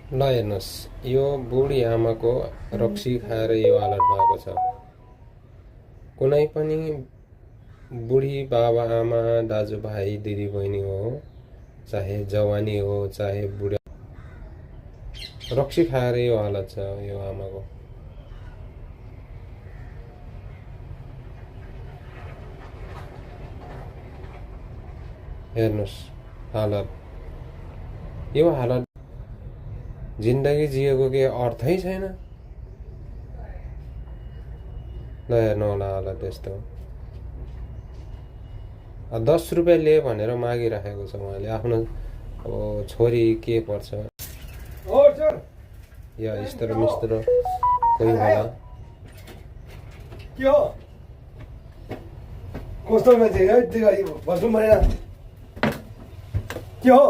ल हेर्नुहोस्, यो बुढी आमाको रक्सी खाएर यो हालत भएको छ। कुनै पनि बुढी बाबा आमा दाजुभाइ दिदीबहिनी हो, चाहे जवानी हो चाहे बुढा, रक्सी खाएर यो हालत छ यो आमाको। हेर्नुहोस् हालत, यो हालत जिन्दगी जिएको के अर्थै छैन। ल हेर्नु होला हालत यस्तो। 10 रुपियाँ लिए भनेर मागिराखेको छ उहाँले। आफ्नो अब छोरी के पर्छ या यस्तो मिस्त्र कोही होला। के हो कस्तो मान्छे है बस्नु भएन के हो